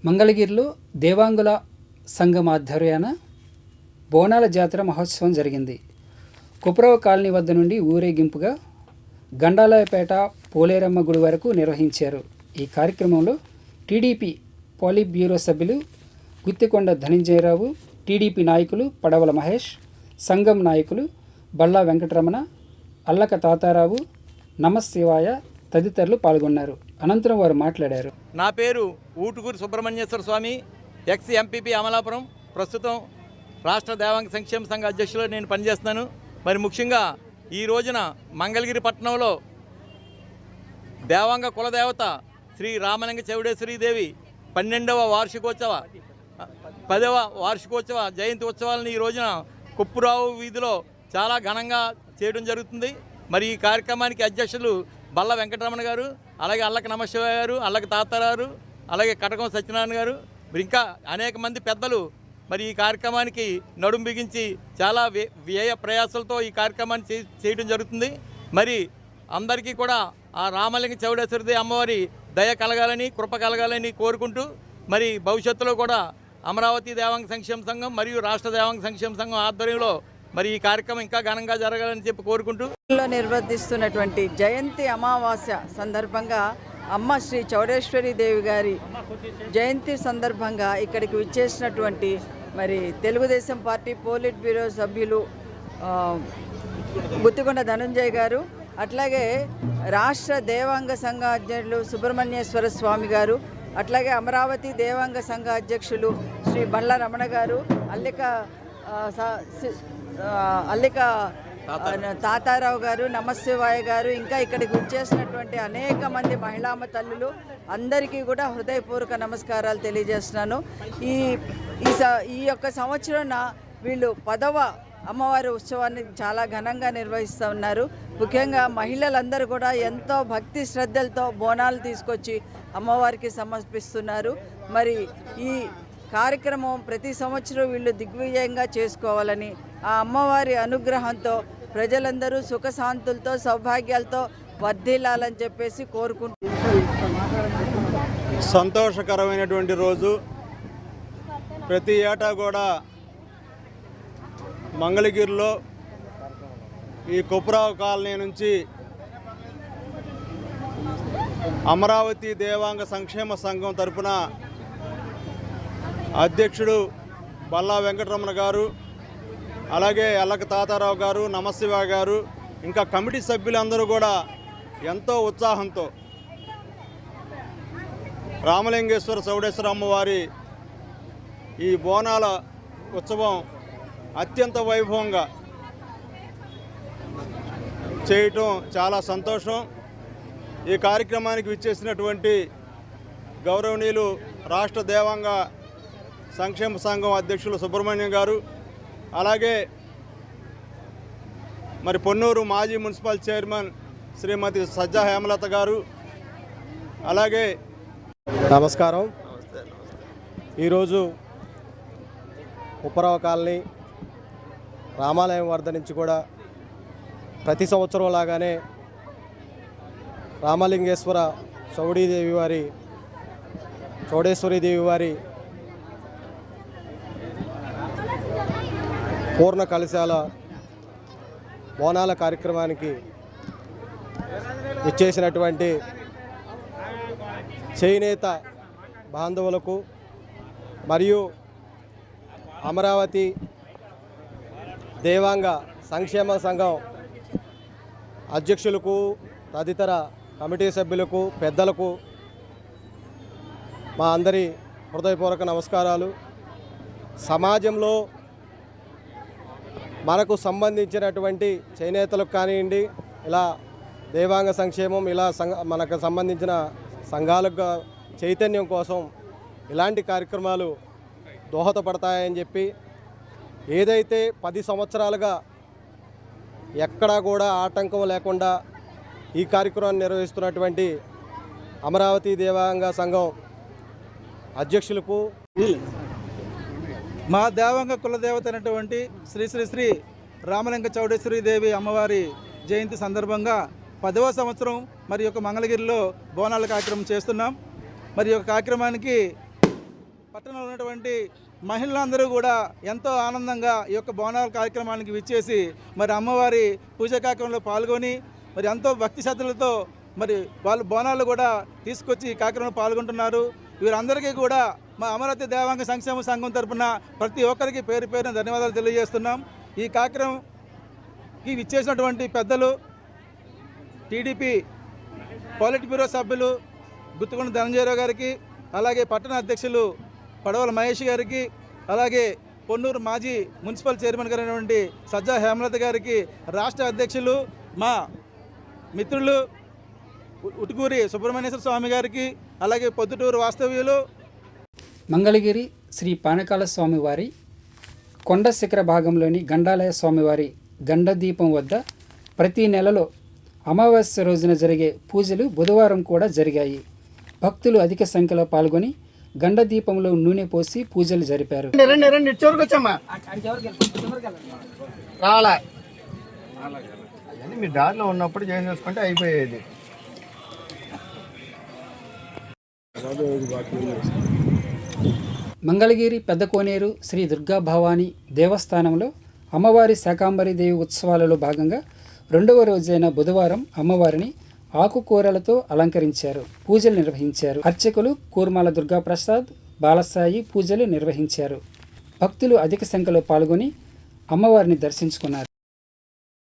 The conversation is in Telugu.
మంగళగిరిలో దేవాంగుల సంఘం ఆధ్వర్యాన బోనాల జాతర మహోత్సవం జరిగింది. కుప్రవ కాలనీ వద్ద నుండి ఊరేగింపుగా గండాలయపేట పోలేరమ్మ గుడి వరకు నిర్వహించారు. ఈ కార్యక్రమంలో టీడీపీ పోలిట్ బ్యూరో సభ్యులు గుత్తికొండ ధనంజయరావు, టీడీపీ నాయకులు పడవల మహేష్, సంఘం నాయకులు బల్లా వెంకటరమణ, అల్లక తాతారావు, నమశివాయ తదితరులు పాల్గొన్నారు. అనంతరం వారు మాట్లాడారు. నా పేరు ఊటుకూరు సుబ్రహ్మణ్యేశ్వర స్వామి, ఎక్స్ ఎంపీపీ అమలాపురం. ప్రస్తుతం రాష్ట్ర దేవాంగ సంక్షేమ సంఘ అధ్యక్షులు నేను పనిచేస్తున్నాను. మరి ముఖ్యంగా ఈ రోజున మంగళగిరి పట్టణంలో దేవాంగ కులదేవత శ్రీ రామలింగ చౌడేశ్వరీదేవి 12వ వార్షికోత్సవ 10వ వార్షికోత్సవ జయంతి ఉత్సవాలను ఈ రోజున కుప్పురావు వీధిలో చాలా ఘనంగా చేయడం జరుగుతుంది. మరి ఈ కార్యక్రమానికి అధ్యక్షులు బల్ల వెంకటరమణ గారు, అలాగే అల్లక నమశివాయ గారు, అల్లక తాతారావు, అలాగే కటకం సత్యనారాయణ గారు, మరి ఇంకా అనేక మంది పెద్దలు మరి ఈ కార్యక్రమానికి నడుం బిగించి చాలా వ్యయ ప్రయాసాలతో ఈ కార్యక్రమాన్ని చేయడం జరుగుతుంది. మరి అందరికీ కూడా ఆ రామలింగ చౌడేశ్వరి అమ్మవారి దయ కలగాలని, కృప కలగాలని కోరుకుంటూ మరి భవిష్యత్తులో కూడా అమరావతి దేవాంగ సంక్షేమ సంఘం మరియు రాష్ట్ర దేవాంగ సంక్షేమ సంఘం ఆధ్వర్యంలో మరి ఈ కార్యక్రమం ఇంకా ఘనంగా జరగాలని చెప్పి కోరుకుంటూ నిర్వర్తిస్తున్నటువంటి జయంతి అమావాస్య సందర్భంగా అమ్మ శ్రీ చౌడేశ్వరి దేవి గారి జయంతి సందర్భంగా ఇక్కడికి విచ్చేసినటువంటి మరి తెలుగుదేశం పార్టీ పోలిట్ బ్యూరో సభ్యులు గుత్తికొండ ధనంజయ్ గారు, అట్లాగే రాష్ట్ర దేవాంగ సంఘ అధ్యక్షులు సుబ్రహ్మణ్యేశ్వర స్వామి గారు, అట్లాగే అమరావతి దేవాంగ సంఘ అధ్యక్షులు శ్రీ బండ్ల రమణ గారు, అల్లిక తాతారావు గారు, నమశివాయ గారు, ఇంకా ఇక్కడికి వచ్చేసినటువంటి అనేక మంది మహిళామ తల్లులు అందరికీ కూడా హృదయపూర్వక నమస్కారాలు తెలియజేస్తున్నాను. ఈ యొక్క సంవత్సరం వీళ్ళు 10వ అమ్మవారి ఉత్సవాన్ని చాలా ఘనంగా నిర్వహిస్తూ ఉన్నారు. ముఖ్యంగా మహిళలందరూ కూడా ఎంతో భక్తి శ్రద్ధలతో బోనాలు తీసుకొచ్చి అమ్మవారికి సమర్పిస్తున్నారు. మరి ఈ కార్యక్రమం ప్రతి సంవత్సరం వీళ్ళు దిగ్విజయంగా చేసుకోవాలని, ఆ అమ్మవారి అనుగ్రహంతో ప్రజలందరూ సుఖశాంతులతో సౌభాగ్యాలతో వర్ధిల్లాలని చెప్పేసి కోరుకుంటున్నారు. సంతోషకరమైనటువంటి రోజు. ప్రతి ఏటా కూడా మంగళగిరిలో ఈ కుప్రావు కాలనీ నుంచి అమరావతి దేవాంగ సంక్షేమ సంఘం తరపున అధ్యక్షుడు బల్లా వెంకటరమణ గారు, అలాగే అల్లక తాతారావు గారు, నమశివ గారు, ఇంకా కమిటీ సభ్యులందరూ కూడా ఎంతో ఉత్సాహంతో రామలింగేశ్వర చౌడేశ్వర అమ్మవారి ఈ బోనాల ఉత్సవం అత్యంత వైభవంగా చేయటం చాలా సంతోషం. ఈ కార్యక్రమానికి విచ్చేసినటువంటి గౌరవనీయులు రాష్ట్ర దేవాంగ సంక్షేమ సంఘం అధ్యక్షులు సుబ్రహ్మణ్యం గారు, అలాగే మరి పొన్నూరు మాజీ మున్సిపల్ చైర్మన్ శ్రీమతి సజ్జా హేమలత గారు, అలాగే నమస్కారం. ఈరోజు ఉప్పరావ కాలనీ రామాలయం వద్ద నుంచి కూడా ప్రతి సంవత్సరం లాగానే రామలింగేశ్వర చౌడేశ్వరీదేవి వారి పూర్ణ కలశాల బోనాల కార్యక్రమానికి ఇచ్చేసినటువంటి చేనేత బాంధవులకు మరియు అమరావతి దేవాంగ సంక్షేమ సంఘం అధ్యక్షులకు, తదితర కమిటీ సభ్యులకు, పెద్దలకు మా అందరి హృదయపూర్వక నమస్కారాలు. సమాజంలో మనకు సంబంధించినటువంటి చేనేతలకు కానివ్వండి, ఇలా దేవాంగ సంక్షేమం, ఇలా మనకు సంబంధించిన సంఘాలకు చైతన్యం కోసం ఇలాంటి కార్యక్రమాలు దోహదపడతాయని చెప్పి, ఏదైతే 10 సంవత్సరాలుగా ఎక్కడా కూడా ఆటంకం లేకుండా ఈ కార్యక్రమాన్ని నిర్వహిస్తున్నటువంటి అమరావతి దేవాంగ సంఘం అధ్యక్షులకు, మా దేవాంగ కులదేవత అయినటువంటి శ్రీ శ్రీ శ్రీ రామలింగ చౌడేశ్వరీదేవి అమ్మవారి జయంతి సందర్భంగా 10వ సంవత్సరం మరి యొక్క మంగళగిరిలో బోనాల కార్యక్రమం చేస్తున్నాం. మరి యొక్క కార్యక్రమానికి పట్టణంలో ఉన్నటువంటి మహిళలందరూ కూడా ఎంతో ఆనందంగా ఈ యొక్క బోనాల కార్యక్రమానికి విచ్చేసి మరి అమ్మవారి పూజా కార్యక్రమంలో పాల్గొని మరి ఎంతో భక్తి శ్రద్ధలతో మరి వాళ్ళు బోనాలు కూడా తీసుకొచ్చి ఈ కార్యక్రమంలో పాల్గొంటున్నారు. వీరందరికీ కూడా మా అమరావతి దేవాంగ సంక్షేమ సంఘం తరపున ప్రతి ఒక్కరికి పేరు పేరున ధన్యవాదాలు తెలియజేస్తున్నాం. ఈ కార్యక్రమంకి విచ్చేసినటువంటి పెద్దలు టీడీపీ పాలిట్ బ్యూరో సభ్యులు గుత్తుకొండ ధనంజయరావు గారికి, అలాగే పట్టణ అధ్యక్షులు పడవల మహేష్ గారికి, అలాగే పొన్నూరు మాజీ మున్సిపల్ చైర్మన్ గారైనటువంటి సజ్జా హేమలత గారికి, రాష్ట్ర అధ్యక్షులు మా మిత్రులు ఉటుకూరి సుబ్రహ్మణ్యేశ్వర స్వామి గారికి, అలాగే పొద్దుటూరు వాస్తవ్యులు మంగళగిరి శ్రీ పానకాల స్వామివారి కొండ శిఖర భాగంలోని గండాలయ స్వామివారి గండదీపం వద్ద ప్రతి నెలలో అమావాస్య రోజున జరిగే పూజలు బుధవారం కూడా జరిగాయి. భక్తులు అధిక సంఖ్యలో పాల్గొని గండదీపంలో నూనె పోసి పూజలు జరిపారు. మీ దారిలో ఉన్నప్పుడు చేసేసుకుంటే అయిపోయేది. మంగళగిరి పెద్ద కోనేరు శ్రీ దుర్గా భవానీ దేవస్థానంలో అమ్మవారి శాకాంబరి దేవి ఉత్సవాలలో భాగంగా 2వ రోజైన బుధవారం అమ్మవారిని ఆకుకూరలతో అలంకరించారు, పూజలు నిర్వహించారు. అర్చకులు కూర్మాల దుర్గాప్రసాద్, బాలసాయి పూజలు నిర్వహించారు. భక్తులు అధిక సంఖ్యలో పాల్గొని అమ్మవారిని దర్శించుకున్నారు.